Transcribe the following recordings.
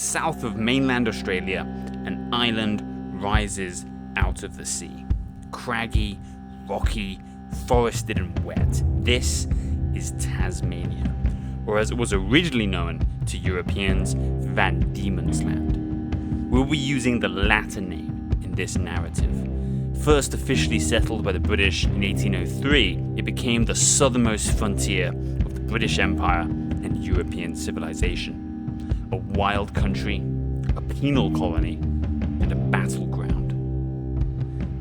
south of mainland Australia, an island rises out of the sea. Craggy, rocky, forested and wet. This is Tasmania, or as it was originally known to Europeans, Van Diemen's Land. We'll be using the latter name in this narrative. First officially settled by the British in 1803, it became the southernmost frontier of the British Empire and European civilization. A wild country, a penal colony, and a battleground.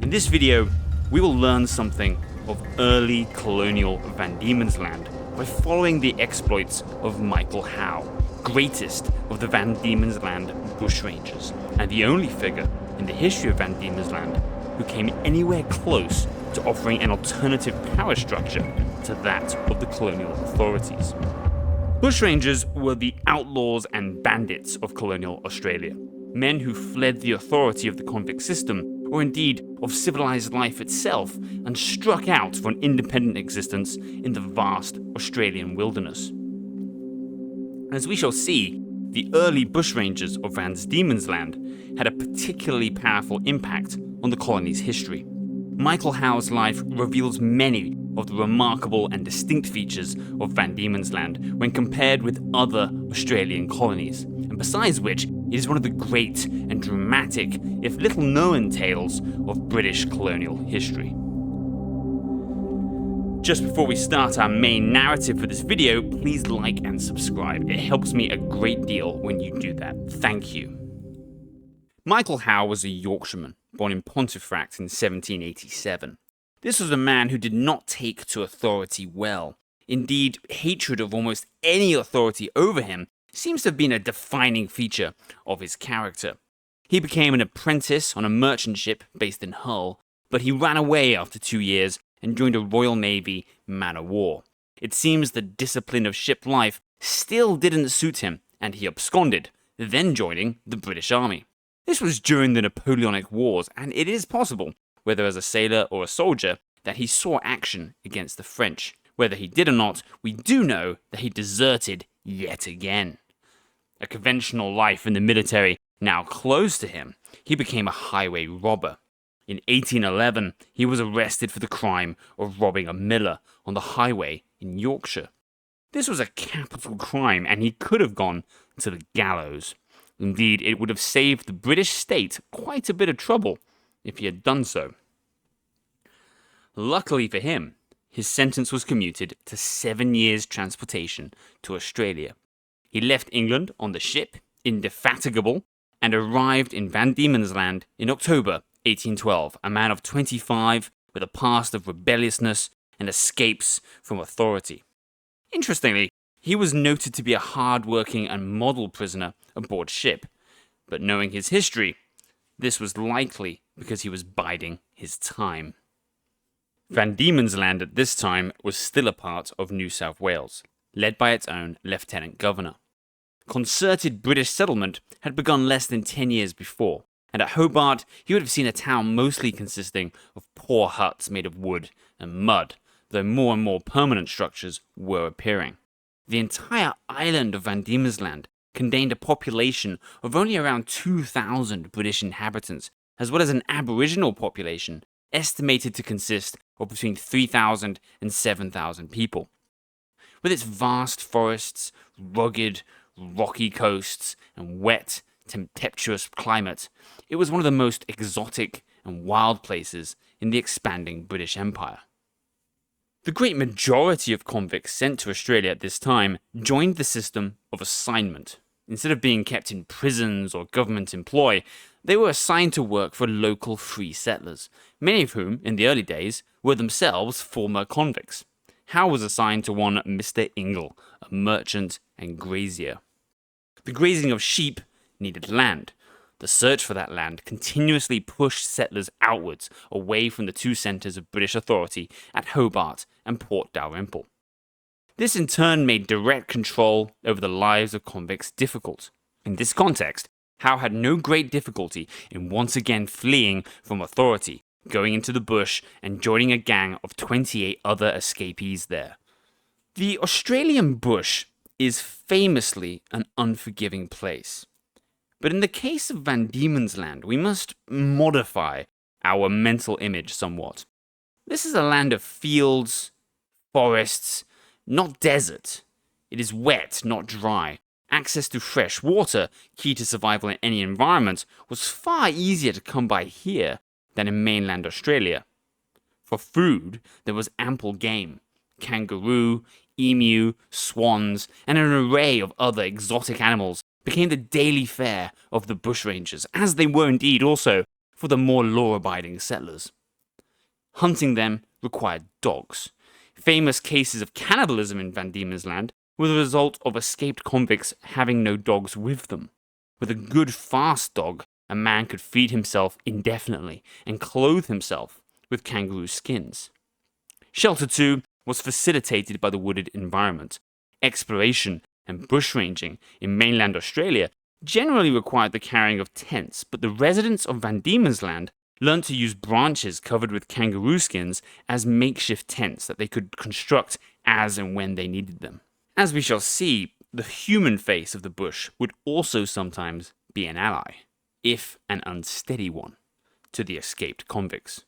In this video, we will learn something of early colonial Van Diemen's Land by following the exploits of Michael Howe, greatest of the Van Diemen's Land Bushrangers, and the only figure in the history of Van Diemen's Land who came anywhere close to offering an alternative power structure to that of the colonial authorities. Bushrangers were the outlaws and bandits of colonial Australia, men who fled the authority of the convict system, or indeed of civilised life itself, and struck out for an independent existence in the vast Australian wilderness. As we shall see, the early bushrangers of Van Diemen's Land had a particularly powerful impact on the colony's history. Michael Howe's life reveals many of the remarkable and distinct features of Van Diemen's Land when compared with other Australian colonies, and besides which, it is one of the great and dramatic, if little known tales of British colonial history. Just before we start our main narrative for this video, please like and subscribe. It helps me a great deal when you do that. Thank you. Michael Howe was a Yorkshireman, born in Pontefract in 1787. This was a man who did not take to authority well. Indeed, hatred of almost any authority over him seems to have been a defining feature of his character. He became an apprentice on a merchant ship based in Hull, but he ran away after 2 years and joined a Royal Navy man-of-war. It seems the discipline of ship life still didn't suit him, and he absconded, then joining the British Army. This was during the Napoleonic Wars, and it is possible, whether as a sailor or a soldier, that he saw action against the French. Whether he did or not, we do know that he deserted yet again. A conventional life in the military now closed to him, he became a highway robber. In 1811, he was arrested for the crime of robbing a miller on the highway in Yorkshire. This was a capital crime, and he could have gone to the gallows. Indeed, it would have saved the British state quite a bit of trouble if he had done so. Luckily for him, his sentence was commuted to 7 years' transportation to Australia. He left England on the ship Indefatigable and arrived in Van Diemen's Land in October 1812, a man of 25 with a past of rebelliousness and escapes from authority. Interestingly, he was noted to be a hard-working and model prisoner aboard ship, but knowing his history, this was likely because he was biding his time. Van Diemen's Land at this time was still a part of New South Wales, led by its own Lieutenant Governor. Concerted British settlement had begun less than 10 years before, and at Hobart he would have seen a town mostly consisting of poor huts made of wood and mud, though more and more permanent structures were appearing. The entire island of Van Diemen's Land contained a population of only around 2,000 British inhabitants, as well as an Aboriginal population estimated to consist of between 3,000 and 7,000 people. With its vast forests, rugged, rocky coasts, and wet, tempestuous climate, it was one of the most exotic and wild places in the expanding British Empire. The great majority of convicts sent to Australia at this time joined the system of assignment. Instead of being kept in prisons or government employ, they were assigned to work for local free settlers, many of whom, in the early days, were themselves former convicts. Howe was assigned to one Mr. Ingle, a merchant and grazier. The grazing of sheep needed land. The search for that land continuously pushed settlers outwards, away from the two centres of British authority at Hobart and Port Dalrymple. This in turn made direct control over the lives of convicts difficult. In this context, Howe had no great difficulty in once again fleeing from authority, going into the bush and joining a gang of 28 other escapees there. The Australian bush is famously an unforgiving place. But in the case of Van Diemen's Land, we must modify our mental image somewhat. This is a land of fields, forests, not desert. It is wet, not dry. Access to fresh water, key to survival in any environment, was far easier to come by here than in mainland Australia. For food, there was ample game. Kangaroo, emu, swans, and an array of other exotic animals became the daily fare of the bushrangers, as they were indeed also for the more law-abiding settlers. Hunting them required dogs. Famous cases of cannibalism in Van Diemen's Land were the result of escaped convicts having no dogs with them. With a good fast dog, a man could feed himself indefinitely and clothe himself with kangaroo skins. Shelter, too, was facilitated by the wooded environment. Exploration and bushranging in mainland Australia generally required the carrying of tents, but the residents of Van Diemen's Land learned to use branches covered with kangaroo skins as makeshift tents that they could construct as and when they needed them. As we shall see, the human face of the bush would also sometimes be an ally, if an unsteady one, to the escaped convicts.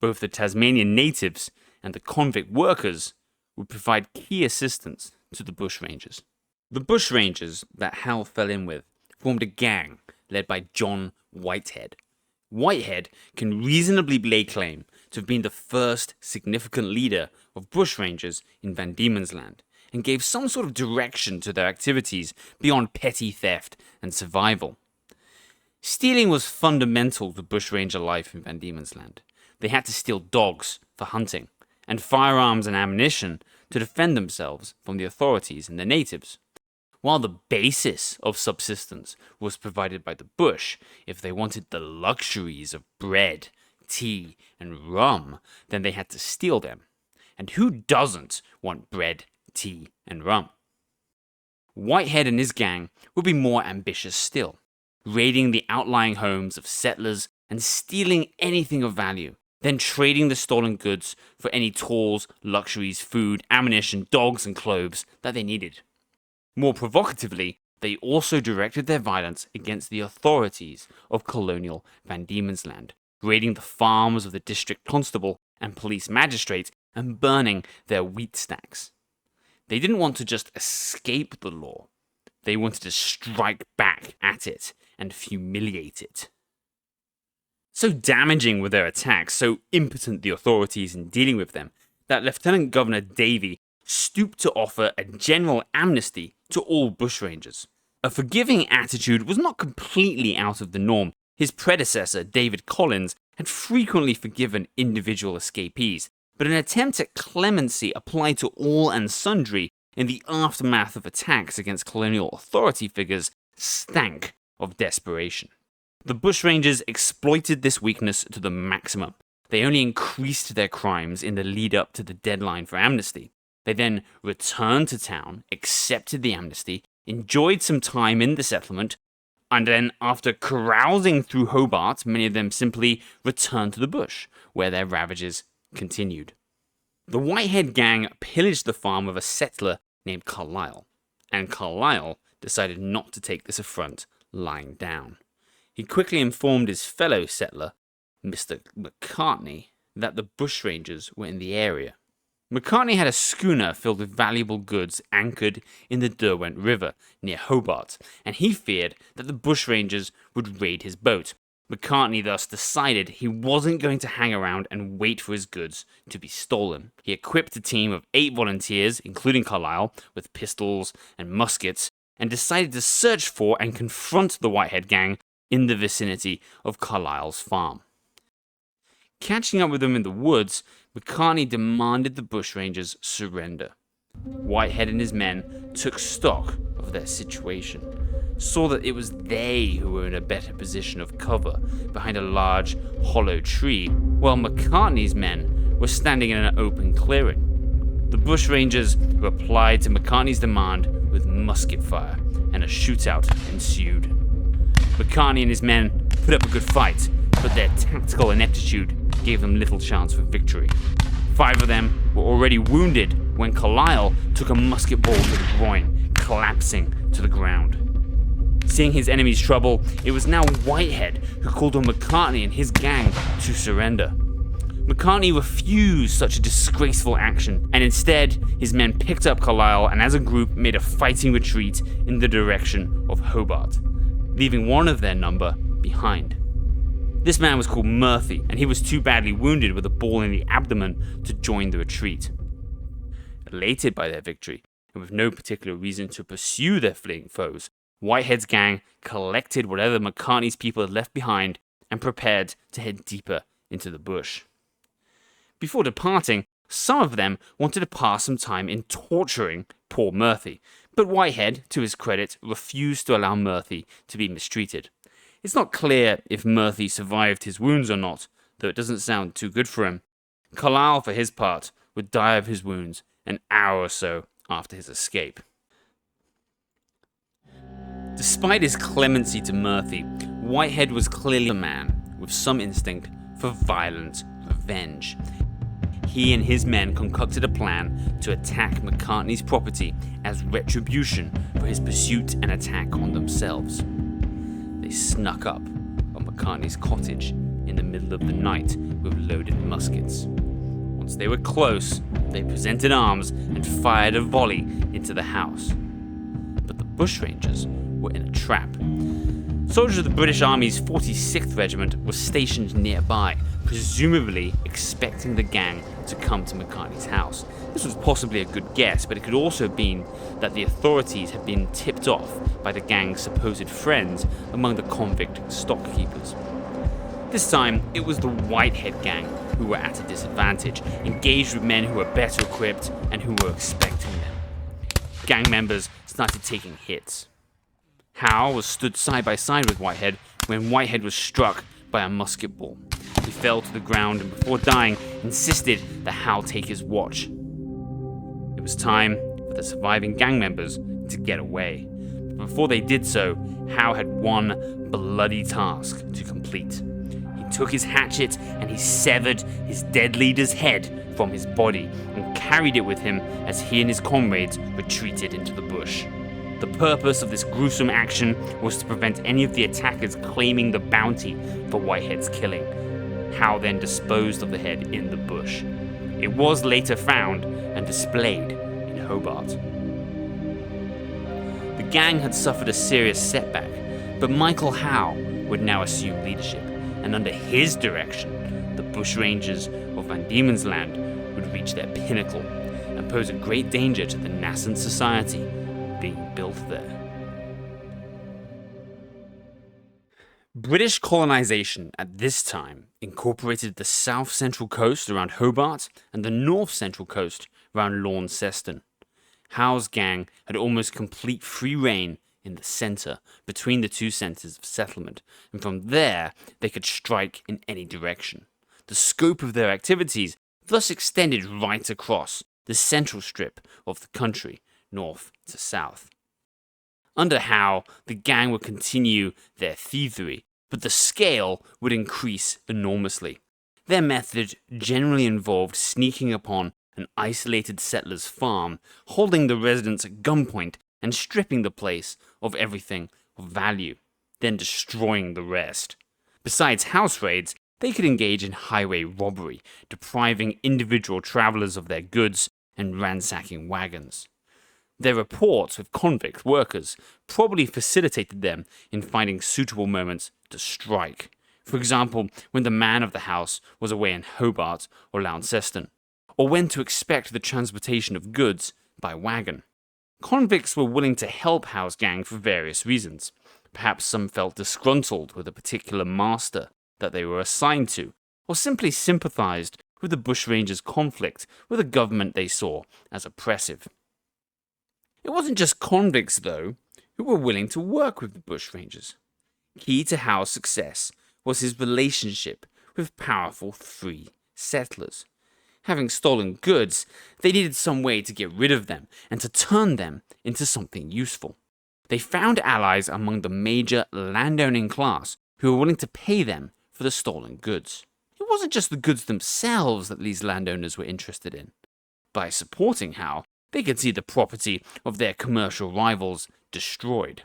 Both the Tasmanian natives and the convict workers would provide key assistance to the bushrangers. The bushrangers that Howe fell in with formed a gang led by John Whitehead. Whitehead can reasonably lay claim to have been the first significant leader of bushrangers in Van Diemen's Land, and gave some sort of direction to their activities beyond petty theft and survival. Stealing was fundamental to bushranger life in Van Diemen's Land. They had to steal dogs for hunting, and firearms and ammunition to defend themselves from the authorities and the natives. While the basis of subsistence was provided by the bush, if they wanted the luxuries of bread, tea, and rum, then they had to steal them. And who doesn't want bread, tea, and rum? Whitehead and his gang would be more ambitious still, raiding the outlying homes of settlers and stealing anything of value, then trading the stolen goods for any tools, luxuries, food, ammunition, dogs, and clothes that they needed. More provocatively, they also directed their violence against the authorities of colonial Van Diemen's Land, raiding the farms of the district constable and police magistrates and burning their wheat stacks. They didn't want to just escape the law. They wanted to strike back at it and humiliate it. So damaging were their attacks, so impotent the authorities in dealing with them, that Lieutenant Governor Davey stooped to offer a general amnesty to all bushrangers. A forgiving attitude was not completely out of the norm. His predecessor, David Collins, had frequently forgiven individual escapees, but an attempt at clemency applied to all and sundry in the aftermath of attacks against colonial authority figures stank of desperation. The bushrangers exploited this weakness to the maximum. They only increased their crimes in the lead up to the deadline for amnesty. They then returned to town, accepted the amnesty, enjoyed some time in the settlement, and then after carousing through Hobart, many of them simply returned to the bush, where their ravages continued. The Whitehead gang pillaged the farm of a settler named Carlisle, and Carlisle decided not to take this affront lying down. He quickly informed his fellow settler, Mr. McCartney, that the bushrangers were in the area. McCartney had a schooner filled with valuable goods anchored in the Derwent River near Hobart, and he feared that the bushrangers would raid his boat. McCartney thus decided he wasn't going to hang around and wait for his goods to be stolen. He equipped a team of 8 volunteers, including Carlisle, with pistols and muskets, and decided to search for and confront the Whitehead gang in the vicinity of Carlisle's farm. Catching up with them in the woods, McCartney demanded the bushrangers surrender. Whitehead and his men took stock of their situation, saw that it was they who were in a better position of cover behind a large, hollow tree, while McCartney's men were standing in an open clearing. The bushrangers replied to McCartney's demand with musket fire, and a shootout ensued. McCartney and his men put up a good fight, but their tactical ineptitude gave them little chance for victory. 5 of them were already wounded when Carlisle took a musket ball to the groin, collapsing to the ground. Seeing his enemy's trouble, it was now Whitehead who called on McCartney and his gang to surrender. McCartney refused such a disgraceful action, and instead, his men picked up Carlisle and as a group made a fighting retreat in the direction of Hobart, leaving one of their number behind. This man was called Murphy, and he was too badly wounded with a ball in the abdomen to join the retreat. Elated by their victory, and with no particular reason to pursue their fleeing foes, Whitehead's gang collected whatever McCartney's people had left behind and prepared to head deeper into the bush. Before departing, some of them wanted to pass some time in torturing poor Murphy, but Whitehead, to his credit, refused to allow Murphy to be mistreated. It's not clear if Murphy survived his wounds or not, though it doesn't sound too good for him. Carlisle, for his part, would die of his wounds an hour or so after his escape. Despite his clemency to Murphy, Whitehead was clearly a man with some instinct for violent revenge. He and his men concocted a plan to attack McCartney's property as retribution for his pursuit and attack on themselves. They snuck up on McCartney's cottage in the middle of the night with loaded muskets. Once they were close, they presented arms and fired a volley into the house. But the Bushrangers were in a trap. Soldiers of the British Army's 46th Regiment were stationed nearby, presumably expecting the gang to come to McCartney's house. This was possibly a good guess, but it could also have been that the authorities had been tipped off by the gang's supposed friends among the convict stockkeepers. This time, it was the Whitehead gang who were at a disadvantage, engaged with men who were better equipped and who were expecting them. Gang members started taking hits. Howe was stood side by side with Whitehead when Whitehead was struck by a musket ball. He fell to the ground and before dying insisted that Howe take his watch. It was time for the surviving gang members to get away. But before they did so, Howe had one bloody task to complete. He took his hatchet and he severed his dead leader's head from his body and carried it with him as he and his comrades retreated into the bush. The purpose of this gruesome action was to prevent any of the attackers claiming the bounty for Whitehead's killing. Howe then disposed of the head in the bush. It was later found and displayed in Hobart. The gang had suffered a serious setback, but Michael Howe would now assume leadership, and under his direction, the Bushrangers of Van Diemen's Land would reach their pinnacle and pose a great danger to the nascent society being built there. British colonization at this time incorporated the south-central coast around Hobart and the north-central coast around Launceston. Howe's gang had almost complete free reign in the centre, between the two centres of settlement, and from there they could strike in any direction. The scope of their activities thus extended right across the central strip of the country, north to south. Under Howe, the gang would continue their thievery, but the scale would increase enormously. Their method generally involved sneaking upon an isolated settler's farm, holding the residents at gunpoint and stripping the place of everything of value, then destroying the rest. Besides house raids, they could engage in highway robbery, depriving individual travelers of their goods and ransacking wagons. Their reports with convict workers probably facilitated them in finding suitable moments to strike. For example, when the man of the house was away in Hobart or Launceston, or when to expect the transportation of goods by wagon. Convicts were willing to help Howe's gang for various reasons. Perhaps some felt disgruntled with a particular master that they were assigned to, or simply sympathized with the Bushrangers' conflict with a government they saw as oppressive. It wasn't just convicts, though, who were willing to work with the Bushrangers. Key to Howe's success was his relationship with powerful free settlers. Having stolen goods, they needed some way to get rid of them and to turn them into something useful. They found allies among the major landowning class who were willing to pay them for the stolen goods. It wasn't just the goods themselves that these landowners were interested in. By supporting Howe, they could see the property of their commercial rivals destroyed.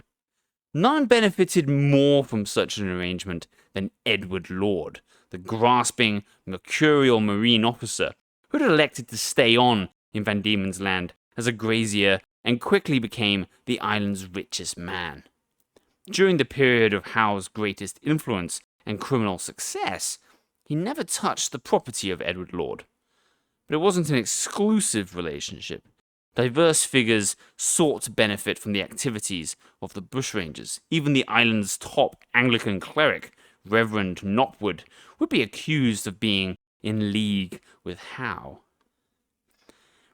None benefited more from such an arrangement than Edward Lord, the grasping, mercurial marine officer who had elected to stay on in Van Diemen's Land as a grazier and quickly became the island's richest man. During the period of Howe's greatest influence and criminal success, he never touched the property of Edward Lord. But it wasn't an exclusive relationship. Diverse figures sought to benefit from the activities of the Bushrangers. Even the island's top Anglican cleric, Reverend Knopwood, would be accused of being in league with Howe.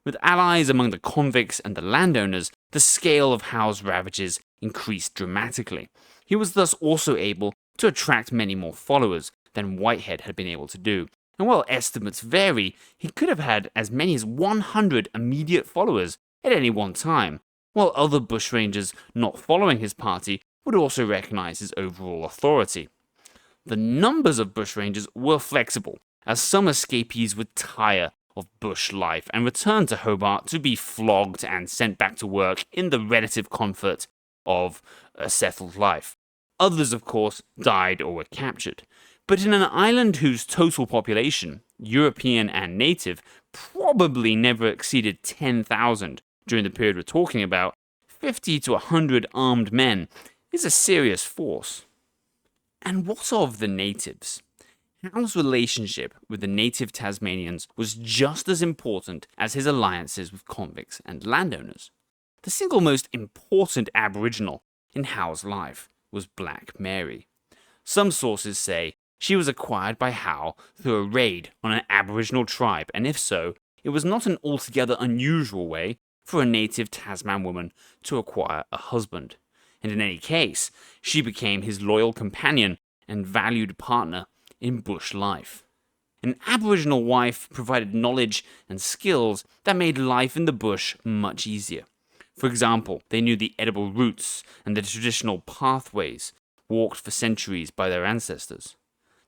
With allies among the convicts and the landowners, the scale of Howe's ravages increased dramatically. He was thus also able to attract many more followers than Whitehead had been able to do. And while estimates vary, he could have had as many as 100 immediate followers at any one time, while other bushrangers not following his party would also recognize his overall authority. The numbers of bushrangers were flexible, as some escapees would tire of bush life and return to Hobart to be flogged and sent back to work in the relative comfort of a settled life. Others, of course, died or were captured. But in an island whose total population, European and native, probably never exceeded 10,000 during the period we're talking about, 50 to 100 armed men is a serious force. And what of the natives? Howe's relationship with the native Tasmanians was just as important as his alliances with convicts and landowners. The single most important Aboriginal in Howe's life was Black Mary. Some sources say she was acquired by Howe through a raid on an Aboriginal tribe, and if so, it was not an altogether unusual way for a native Tasman woman to acquire a husband. And in any case, she became his loyal companion and valued partner in bush life. An Aboriginal wife provided knowledge and skills that made life in the bush much easier. For example, they knew the edible roots and the traditional pathways walked for centuries by their ancestors.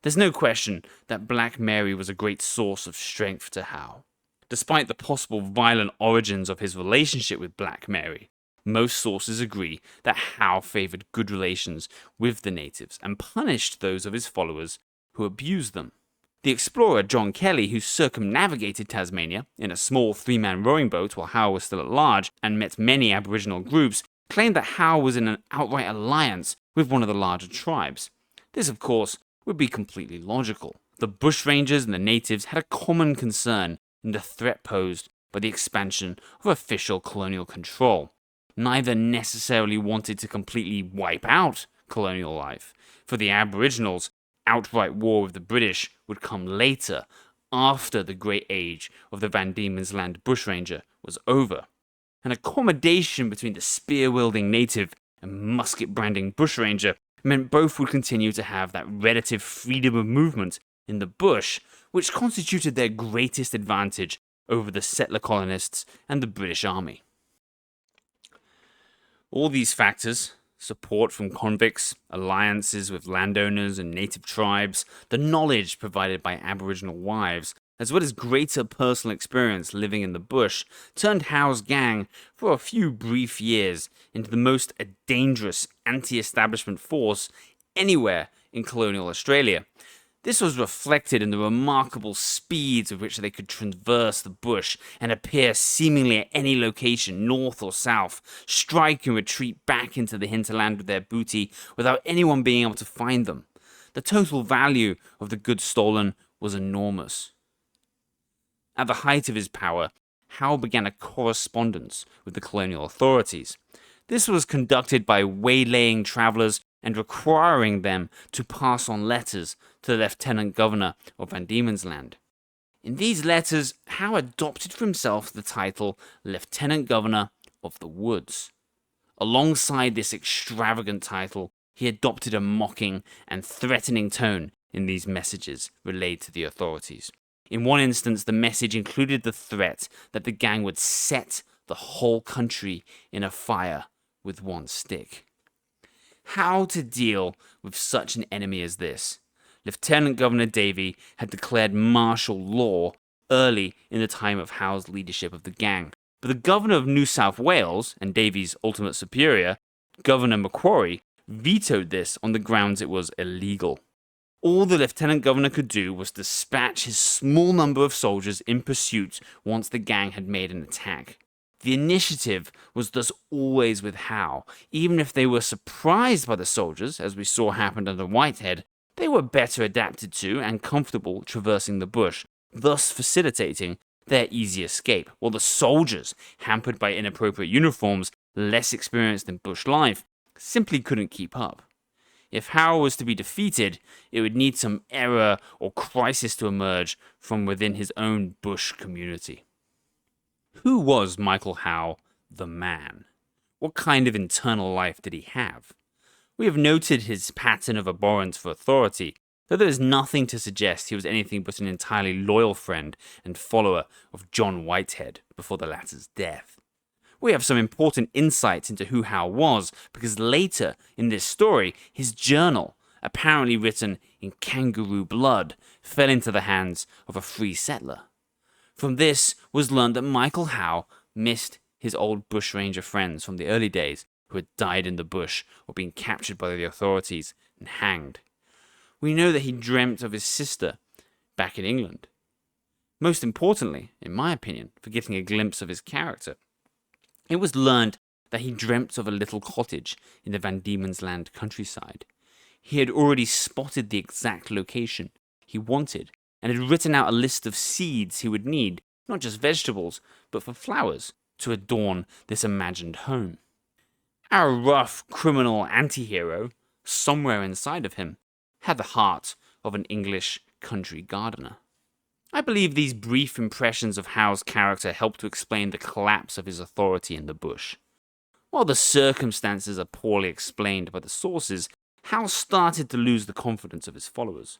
There's no question that Black Mary was a great source of strength to Howe. Despite the possible violent origins of his relationship with Black Mary, most sources agree that Howe favoured good relations with the natives and punished those of his followers who abused them. The explorer John Kelly, who circumnavigated Tasmania in a small three-man rowing boat while Howe was still at large and met many Aboriginal groups, claimed that Howe was in an outright alliance with one of the larger tribes. This, of course, would be completely logical. The bushrangers and the natives had a common concern in the threat posed by the expansion of official colonial control. Neither necessarily wanted to completely wipe out colonial life. For the Aboriginals, outright war with the British would come later, after the great age of the Van Diemen's Land bushranger was over. An accommodation between the spear-wielding native and musket-branding bushranger meant both would continue to have that relative freedom of movement in the bush, which constituted their greatest advantage over the settler colonists and the British Army. All these factors, support from convicts, alliances with landowners and native tribes, the knowledge provided by Aboriginal wives, as well as greater personal experience living in the bush, turned Howe's gang for a few brief years into the most dangerous anti-establishment force anywhere in colonial Australia. This was reflected in the remarkable speeds with which they could traverse the bush and appear seemingly at any location, north or south, strike and retreat back into the hinterland with their booty without anyone being able to find them. The total value of the goods stolen was enormous. At the height of his power, Howe began a correspondence with the colonial authorities. This was conducted by waylaying travellers and requiring them to pass on letters to the Lieutenant Governor of Van Diemen's Land. In these letters, Howe adopted for himself the title Lieutenant Governor of the Woods. Alongside this extravagant title, he adopted a mocking and threatening tone in these messages relayed to the authorities. In one instance, the message included the threat that the gang would set the whole country in a fire with one stick. How to deal with such an enemy as this? Lieutenant Governor Davey had declared martial law early in the time of Howe's leadership of the gang, but the Governor of New South Wales and Davey's ultimate superior, Governor Macquarie, vetoed this on the grounds it was illegal. All the lieutenant governor could do was dispatch his small number of soldiers in pursuit once the gang had made an attack. The initiative was thus always with Howe. Even if they were surprised by the soldiers, as we saw happen under Whitehead, they were better adapted to and comfortable traversing the bush, thus facilitating their easy escape, while the soldiers, hampered by inappropriate uniforms, less experienced in bush life, simply couldn't keep up. If Howe was to be defeated, it would need some error or crisis to emerge from within his own bush community. Who was Michael Howe, the man? What kind of internal life did he have? We have noted his pattern of abhorrence for authority, though there is nothing to suggest he was anything but an entirely loyal friend and follower of John Whitehead before the latter's death. We have some important insights into who Howe was, because later in this story, his journal, apparently written in kangaroo blood, fell into the hands of a free settler. From this was learned that Michael Howe missed his old bushranger friends from the early days who had died in the bush or been captured by the authorities and hanged. We know that he dreamt of his sister back in England. Most importantly, in my opinion, for getting a glimpse of his character, it was learned that he dreamt of a little cottage in the Van Diemen's Land countryside. He had already spotted the exact location he wanted and had written out a list of seeds he would need, not just vegetables, but for flowers, to adorn this imagined home. Our rough criminal anti-hero, somewhere inside of him, had the heart of an English country gardener. I believe these brief impressions of Howe's character help to explain the collapse of his authority in the bush. While the circumstances are poorly explained by the sources, Howe started to lose the confidence of his followers.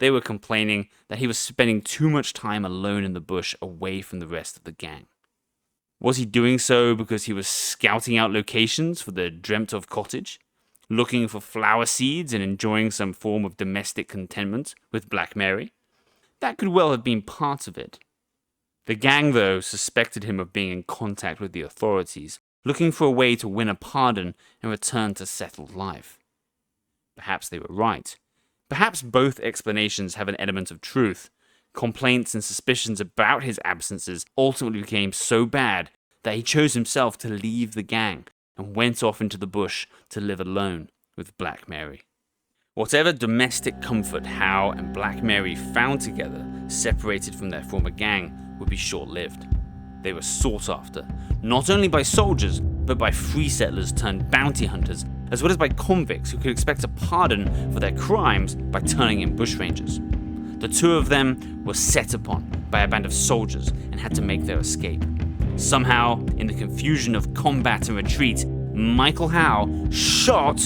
They were complaining that he was spending too much time alone in the bush away from the rest of the gang. Was he doing so because he was scouting out locations for the dreamt-of cottage, looking for flower seeds and enjoying some form of domestic contentment with Black Mary? That could well have been part of it. The gang, though, suspected him of being in contact with the authorities, looking for a way to win a pardon and return to settled life. Perhaps they were right. Perhaps both explanations have an element of truth. Complaints and suspicions about his absences ultimately became so bad that he chose himself to leave the gang and went off into the bush to live alone with Black Mary. Whatever domestic comfort Howe and Black Mary found together, separated from their former gang, would be short-lived. They were sought after, not only by soldiers, but by free settlers turned bounty hunters, as well as by convicts who could expect a pardon for their crimes by turning in bushrangers. The two of them were set upon by a band of soldiers and had to make their escape. Somehow, in the confusion of combat and retreat, Michael Howe shot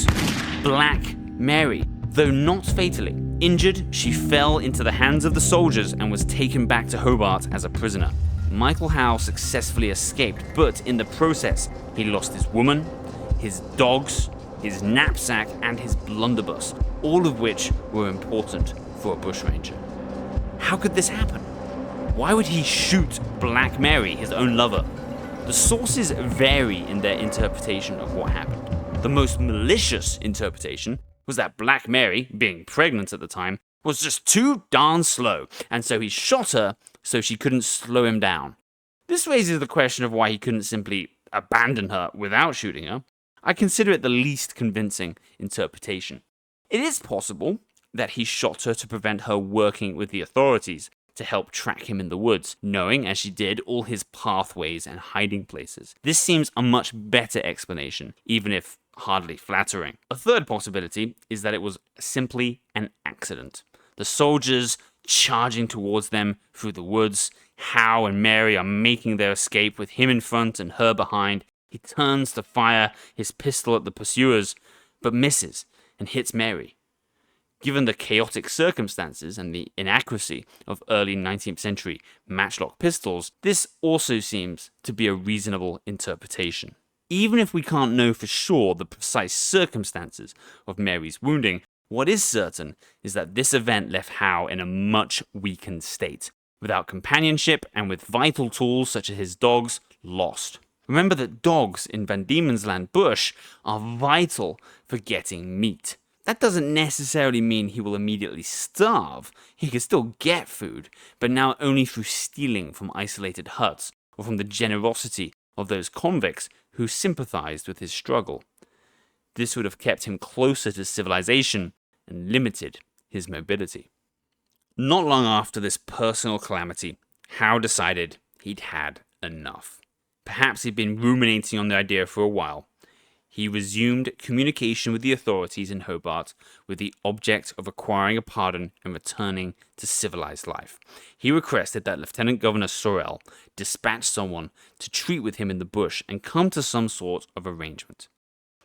Black Mary. Though not fatally. Injured, she fell into the hands of the soldiers and was taken back to Hobart as a prisoner. Michael Howe successfully escaped, but in the process, he lost his woman, his dogs, his knapsack, and his blunderbuss, all of which were important for a bushranger. How could this happen? Why would he shoot Black Mary, his own lover? The sources vary in their interpretation of what happened. The most malicious interpretation was that Black Mary, being pregnant at the time, was just too darn slow, and so he shot her so she couldn't slow him down. This raises the question of why he couldn't simply abandon her without shooting her. I consider it the least convincing interpretation. It is possible that he shot her to prevent her working with the authorities to help track him in the woods, knowing, as she did, all his pathways and hiding places. This seems a much better explanation, even if hardly flattering. A third possibility is that it was simply an accident. The soldiers charging towards them through the woods. Howe and Mary are making their escape with him in front and her behind. He turns to fire his pistol at the pursuers, but misses and hits Mary. Given the chaotic circumstances and the inaccuracy of early 19th century matchlock pistols, this also seems to be a reasonable interpretation. Even if we can't know for sure the precise circumstances of Mary's wounding, what is certain is that this event left Howe in a much weakened state, without companionship and with vital tools such as his dogs lost. Remember that dogs in Van Diemen's Land bush are vital for getting meat. That doesn't necessarily mean he will immediately starve. He can still get food, but now only through stealing from isolated huts or from the generosity of those convicts who sympathized with his struggle. This would have kept him closer to civilization and limited his mobility. Not long after this personal calamity, Howe decided he'd had enough. Perhaps he'd been ruminating on the idea for a while. He resumed communication with the authorities in Hobart with the object of acquiring a pardon and returning to civilized life. He requested that Lieutenant Governor Sorel dispatch someone to treat with him in the bush and come to some sort of arrangement.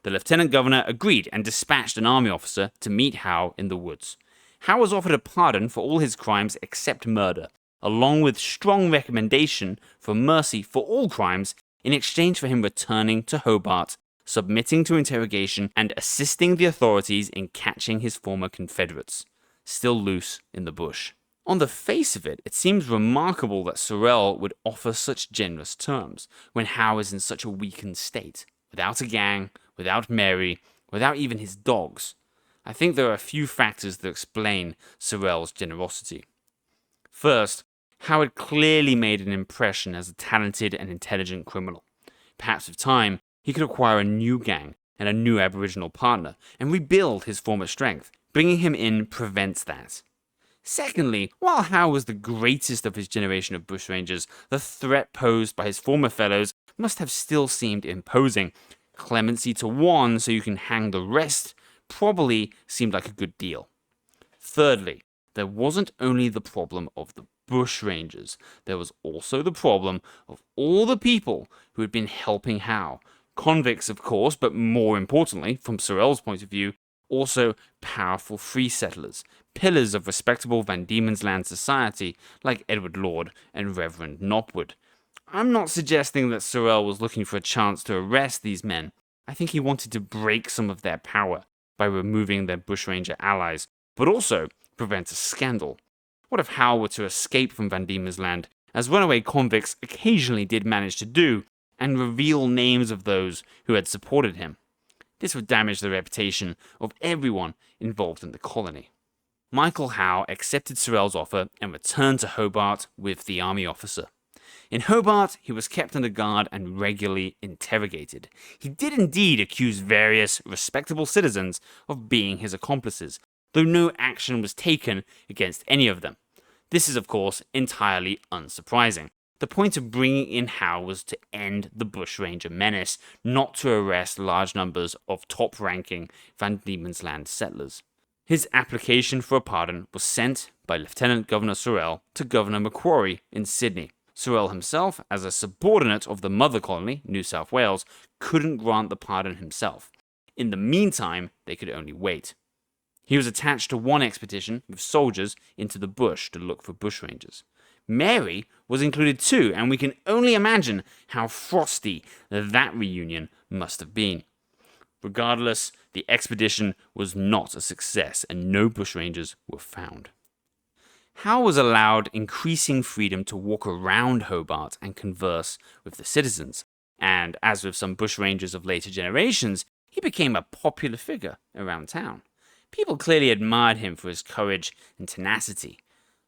The Lieutenant Governor agreed and dispatched an army officer to meet Howe in the woods. Howe was offered a pardon for all his crimes except murder, along with strong recommendation for mercy for all crimes in exchange for him returning to Hobart, submitting to interrogation, and assisting the authorities in catching his former Confederates, still loose in the bush. On the face of it, it seems remarkable that Sorel would offer such generous terms when Howe is in such a weakened state, without a gang, without Mary, without even his dogs. I think there are a few factors that explain Sorel's generosity. First, Howe had clearly made an impression as a talented and intelligent criminal. Perhaps with time, he could acquire a new gang and a new Aboriginal partner and rebuild his former strength. Bringing him in prevents that. Secondly, while Howe was the greatest of his generation of bushrangers, the threat posed by his former fellows must have still seemed imposing. Clemency to one so you can hang the rest probably seemed like a good deal. Thirdly, there wasn't only the problem of the bushrangers, there was also the problem of all the people who had been helping Howe. Convicts, of course, but more importantly, from Sorel's point of view, also powerful free settlers, pillars of respectable Van Diemen's Land society like Edward Lord and Reverend Knopwood. I'm not suggesting that Sorel was looking for a chance to arrest these men. I think he wanted to break some of their power by removing their bushranger allies, but also prevent a scandal. What if Howe were to escape from Van Diemen's Land, as runaway convicts occasionally did manage to do, and reveal names of those who had supported him? This would damage the reputation of everyone involved in the colony. Michael Howe accepted Sorel's offer and returned to Hobart with the army officer. In Hobart, he was kept under guard and regularly interrogated. He did indeed accuse various respectable citizens of being his accomplices, though no action was taken against any of them. This is, of course, entirely unsurprising. The point of bringing in Howe was to end the bushranger menace, not to arrest large numbers of top-ranking Van Diemen's Land settlers. His application for a pardon was sent by Lieutenant Governor Sorel to Governor Macquarie in Sydney. Sorel himself, as a subordinate of the mother colony, New South Wales, couldn't grant the pardon himself. In the meantime, they could only wait. He was attached to one expedition with soldiers into the bush to look for bushrangers. Mary was included too, and we can only imagine how frosty that reunion must have been. Regardless, the expedition was not a success, and no bushrangers were found. Howe was allowed increasing freedom to walk around Hobart and converse with the citizens, and as with some bushrangers of later generations, he became a popular figure around town. People clearly admired him for his courage and tenacity.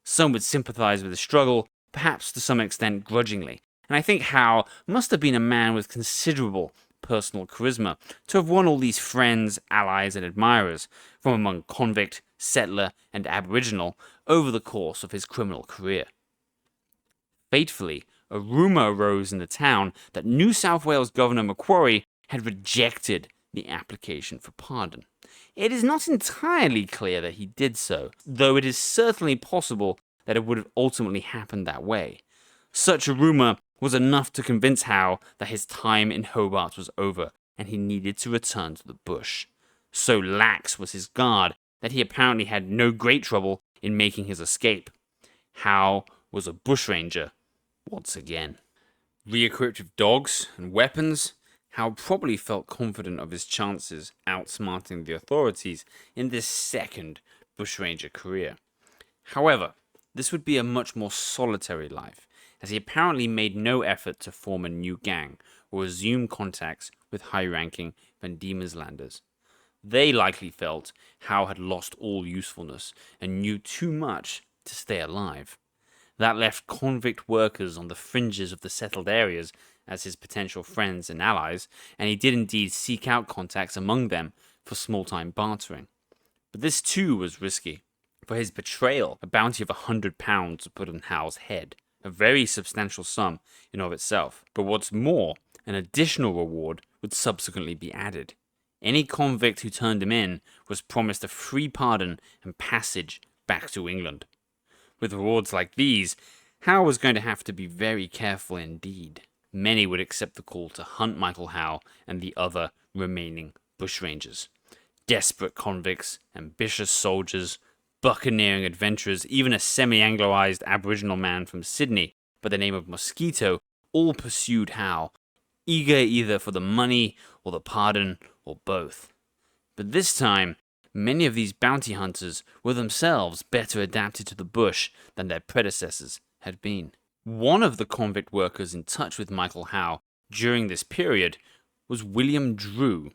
Some would sympathize with the struggle, perhaps to some extent grudgingly, and I think Howe must have been a man with considerable personal charisma to have won all these friends, allies, and admirers from among convict, settler, and Aboriginal over the course of his criminal career. Fatefully, a rumor arose in the town that New South Wales Governor Macquarie had rejected the application for pardon. It is not entirely clear that he did so, though it is certainly possible that it would have ultimately happened that way. Such a rumor was enough to convince Howe that his time in Hobart was over and he needed to return to the bush. So lax was his guard that he apparently had no great trouble in making his escape. Howe was a bushranger once again. Re-equipped with dogs and weapons, Howe probably felt confident of his chances outsmarting the authorities in this second bushranger career. However, this would be a much more solitary life, as he apparently made no effort to form a new gang, or resume contacts with high-ranking Van Diemen's Landers. They likely felt Howe had lost all usefulness and knew too much to stay alive. That left convict workers on the fringes of the settled areas as his potential friends and allies, and he did indeed seek out contacts among them for small-time bartering. But this too was risky. For his betrayal, a bounty of £100 was put on Howe's head, a very substantial sum in of itself. But what's more, an additional reward would subsequently be added. Any convict who turned him in was promised a free pardon and passage back to England. With rewards like these, Howe was going to have to be very careful indeed. Many would accept the call to hunt Michael Howe and the other remaining bushrangers. Desperate convicts, ambitious soldiers, buccaneering adventurers, even a semi-Angloized Aboriginal man from Sydney by the name of Mosquito, all pursued Howe, eager either for the money or the pardon or both. But this time, many of these bounty hunters were themselves better adapted to the bush than their predecessors had been. One of the convict workers in touch with Michael Howe during this period was William Drew.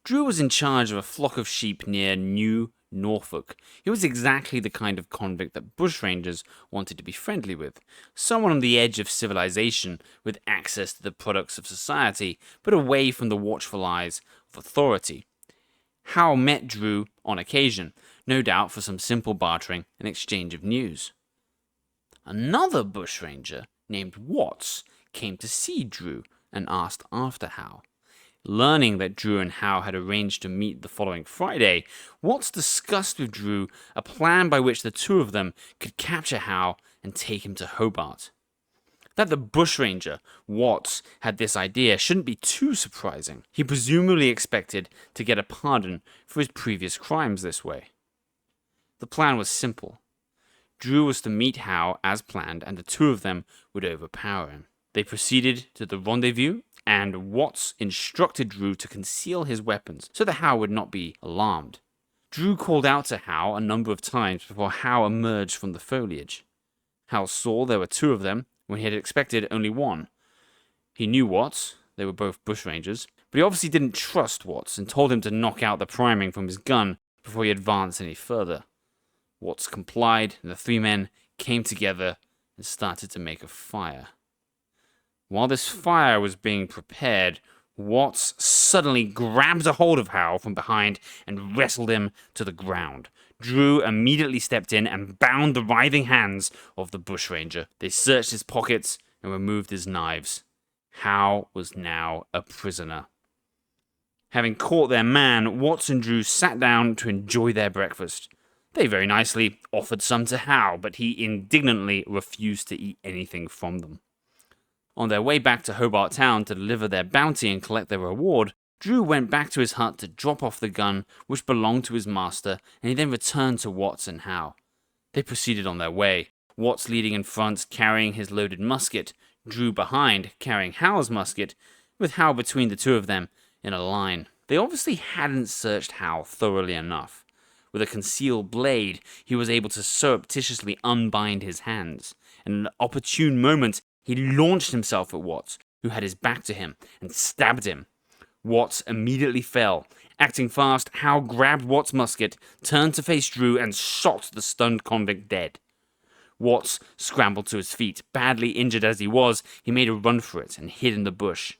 Drew was in charge of a flock of sheep near New Norfolk. He was exactly the kind of convict that bushrangers wanted to be friendly with. Someone on the edge of civilization with access to the products of society, but away from the watchful eyes of authority. Howe met Drew on occasion, no doubt for some simple bartering and exchange of news. Another bushranger named Watts came to see Drew and asked after Howe. Learning that Drew and Howe had arranged to meet the following Friday, Watts discussed with Drew a plan by which the two of them could capture Howe and take him to Hobart. That the bushranger, Watts, had this idea shouldn't be too surprising. He presumably expected to get a pardon for his previous crimes this way. The plan was simple. Drew was to meet Howe as planned, and the two of them would overpower him. They proceeded to the rendezvous, and Watts instructed Drew to conceal his weapons so that Howe would not be alarmed. Drew called out to Howe a number of times before Howe emerged from the foliage. Howe saw there were two of them when he had expected only one. He knew Watts, they were both bushrangers, but he obviously didn't trust Watts and told him to knock out the priming from his gun before he advanced any further. Watts complied, and the three men came together and started to make a fire. While this fire was being prepared, Watts suddenly grabbed a hold of Howe from behind and wrestled him to the ground. Drew immediately stepped in and bound the writhing hands of the bushranger. They searched his pockets and removed his knives. Howe was now a prisoner. Having caught their man, Watts and Drew sat down to enjoy their breakfast. They very nicely offered some to Howe, but he indignantly refused to eat anything from them. On their way back to Hobart Town to deliver their bounty and collect their reward, Drew went back to his hut to drop off the gun which belonged to his master, and he then returned to Watts and Howe. They proceeded on their way, Watts leading in front carrying his loaded musket, Drew behind carrying Howe's musket, with Howe between the two of them in a line. They obviously hadn't searched Howe thoroughly enough. With a concealed blade, he was able to surreptitiously unbind his hands. In an opportune moment, he launched himself at Watts, who had his back to him, and stabbed him. Watts immediately fell. Acting fast, Howe grabbed Watts' musket, turned to face Drew, and shot the stunned convict dead. Watts scrambled to his feet. Badly injured as he was, he made a run for it and hid in the bush.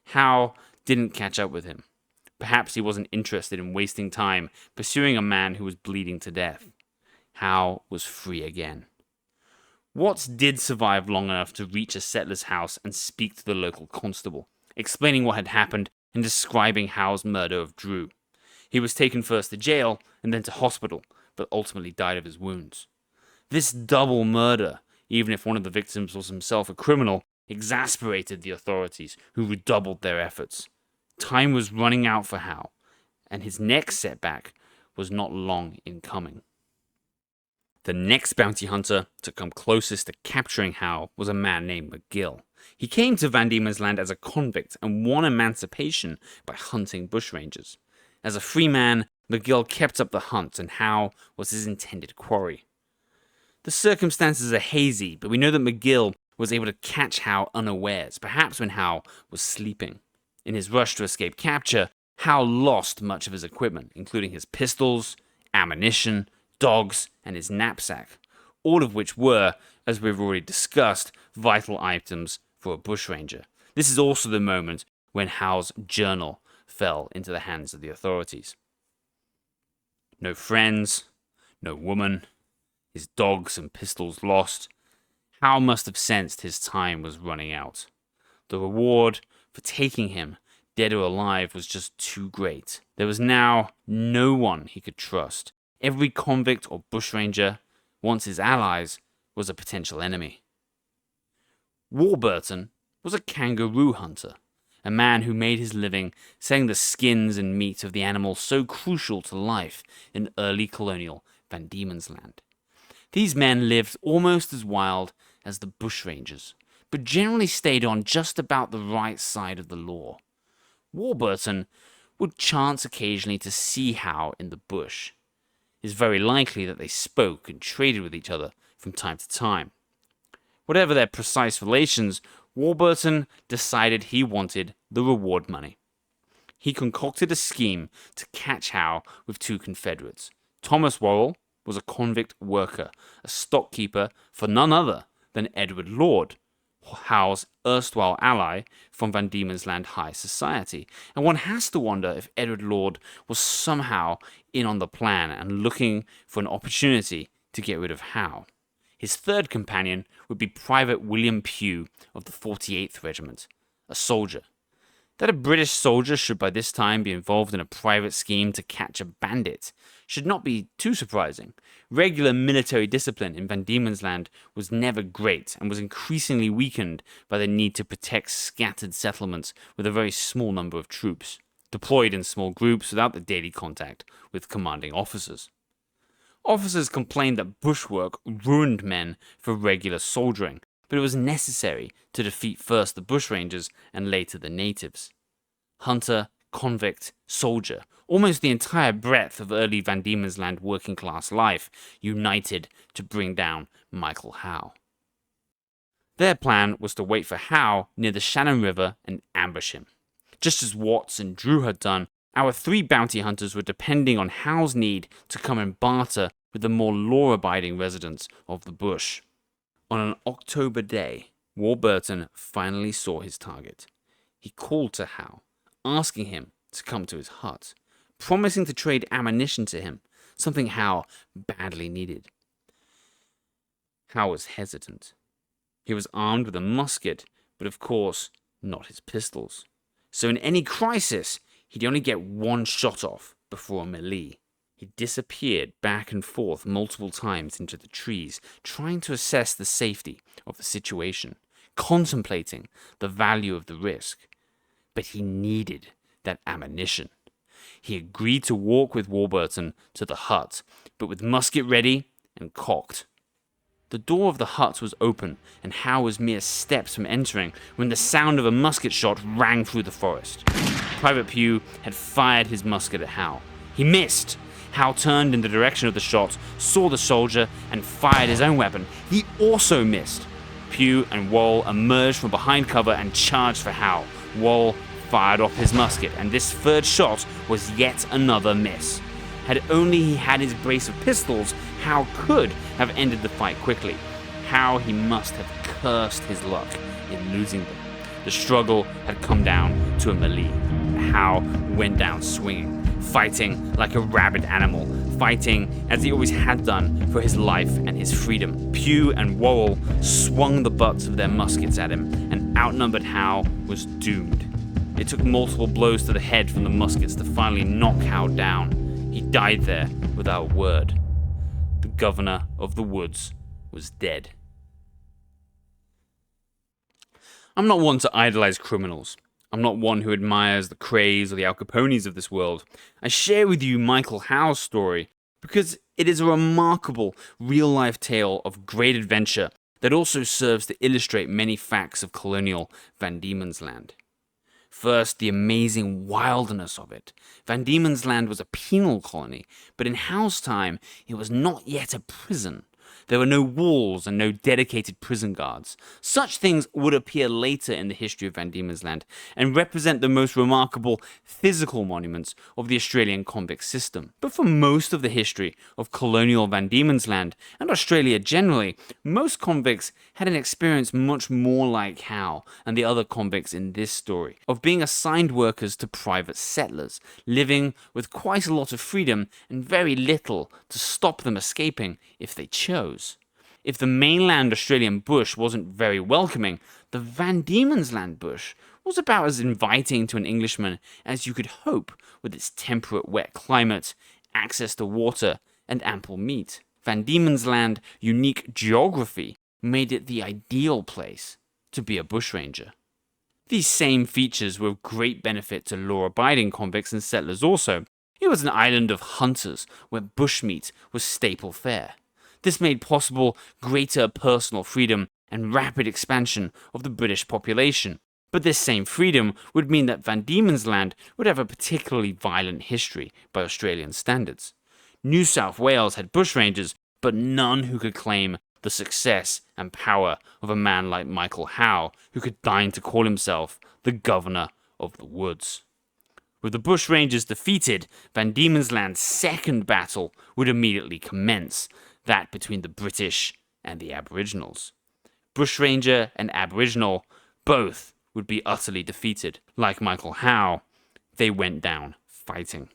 Howe didn't catch up with him. Perhaps he wasn't interested in wasting time pursuing a man who was bleeding to death. Howe was free again. Watts did survive long enough to reach a settler's house and speak to the local constable, explaining what had happened and describing Howe's murder of Drew. He was taken first to jail and then to hospital, but ultimately died of his wounds. This double murder, even if one of the victims was himself a criminal, exasperated the authorities, who redoubled their efforts. Time was running out for Howe, and his next setback was not long in coming. The next bounty hunter to come closest to capturing Howe was a man named McGill. He came to Van Diemen's Land as a convict and won emancipation by hunting bushrangers. As a free man, McGill kept up the hunt, and Howe was his intended quarry. The circumstances are hazy, but we know that McGill was able to catch Howe unawares, perhaps when Howe was sleeping. In his rush to escape capture, Howe lost much of his equipment, including his pistols, ammunition, dogs, and his knapsack, all of which were, as we've already discussed, vital items for a bushranger. This is also the moment when Howe's journal fell into the hands of the authorities. No friends, no woman, his dogs and pistols lost. Howe must have sensed his time was running out. The reward for taking him, dead or alive, was just too great. There was now no one he could trust. Every convict or bushranger, once his allies, was a potential enemy. Warburton was a kangaroo hunter, a man who made his living selling the skins and meat of the animals so crucial to life in early colonial Van Diemen's Land. These men lived almost as wild as the bushrangers, but generally stayed on just about the right side of the law. Warburton would chance occasionally to see Howe in the bush. It is very likely that they spoke and traded with each other from time to time. Whatever their precise relations, Warburton decided he wanted the reward money. He concocted a scheme to catch Howe with two Confederates. Thomas Worrell was a convict worker, a stockkeeper for none other than Edward Lord, Howe's erstwhile ally from Van Diemen's Land high society. And one has to wonder if Edward Lord was somehow in on the plan and looking for an opportunity to get rid of Howe. His third companion would be Private William Pugh of the 48th Regiment, a soldier. That a British soldier should by this time be involved in a private scheme to catch a bandit should not be too surprising. Regular military discipline in Van Diemen's Land was never great and was increasingly weakened by the need to protect scattered settlements with a very small number of troops, deployed in small groups without the daily contact with commanding officers. Officers complained that bushwork ruined men for regular soldiering, but it was necessary to defeat first the bushrangers and later the natives. Hunter, convict, soldier, almost the entire breadth of early Van Diemen's Land working class life united to bring down Michael Howe. Their plan was to wait for Howe near the Shannon River and ambush him. Just as Watts and Drew had done, our three bounty hunters were depending on Howe's need to come and barter with the more law-abiding residents of the bush. On an October day, Warburton finally saw his target. He called to Howe, asking him to come to his hut, promising to trade ammunition to him, something Howe badly needed. Howe was hesitant. He was armed with a musket, but of course not his pistols. So in any crisis, he'd only get one shot off before a melee. He disappeared back and forth multiple times into the trees, trying to assess the safety of the situation, contemplating the value of the risk. But he needed that ammunition. He agreed to walk with Warburton to the hut, but with musket ready and cocked. The door of the hut was open, and Howe was mere steps from entering when the sound of a musket shot rang through the forest. Private Pugh had fired his musket at Howe. He missed. Howe turned in the direction of the shot, saw the soldier, and fired his own weapon. He also missed. Pugh and Worrell emerged from behind cover and charged for Howe. Worrell fired off his musket, and this third shot was yet another miss. Had only he had his brace of pistols, Howe could have ended the fight quickly. How he must have cursed his luck in losing them. The struggle had come down to a melee. Howe went down swinging, fighting like a rabid animal, fighting as he always had done for his life and his freedom. Pugh and Worrell swung the butts of their muskets at him, and outnumbered Howe was doomed. It took multiple blows to the head from the muskets to finally knock Howe down. He died there without a word. The governor of the woods was dead. I'm not one to idolize criminals. I'm not one who admires the Crays or the Al Capones of this world. I share with you Michael Howe's story because it is a remarkable real-life tale of great adventure that also serves to illustrate many facts of colonial Van Diemen's Land. First, the amazing wildness of it. Van Diemen's Land was a penal colony, but in Howe's time, it was not yet a prison. There were no walls and no dedicated prison guards. Such things would appear later in the history of Van Diemen's Land and represent the most remarkable physical monuments of the Australian convict system. But for most of the history of colonial Van Diemen's Land and Australia generally, most convicts had an experience much more like Howe and the other convicts in this story, of being assigned workers to private settlers, living with quite a lot of freedom and very little to stop them escaping if they chose. If the mainland Australian bush wasn't very welcoming, the Van Diemen's Land bush was about as inviting to an Englishman as you could hope, with its temperate wet climate, access to water, and ample meat. Van Diemen's Land's unique geography made it the ideal place to be a bushranger. These same features were of great benefit to law-abiding convicts and settlers also. It was an island of hunters where bushmeat was staple fare. This made possible greater personal freedom and rapid expansion of the British population. But this same freedom would mean that Van Diemen's Land would have a particularly violent history by Australian standards. New South Wales had bushrangers, but none who could claim the success and power of a man like Michael Howe, who could deign to call himself the Governor of the Woods. With the bushrangers defeated, Van Diemen's Land's second battle would immediately commence, that between the British and the Aboriginals. Bushranger and Aboriginal both would be utterly defeated. Like Michael Howe, they went down fighting.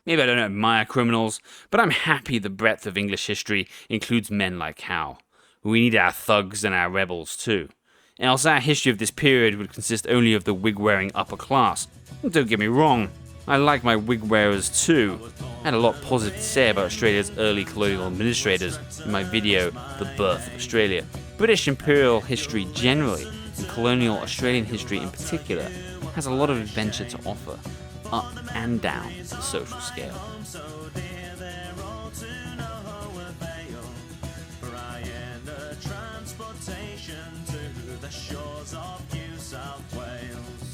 Maybe I don't admire criminals, but I'm happy the breadth of English history includes men like Howe. We need our thugs and our rebels too. Else our history of this period would consist only of the wig-wearing upper class. And don't get me wrong, I like my wig wearers too. I had a lot positive to say about Australia's early colonial administrators in my video, The Birth of Australia. British imperial history generally, and colonial Australian history in particular, has a lot of adventure to offer, up and down the social scale. Transportation to the shores of New South Wales.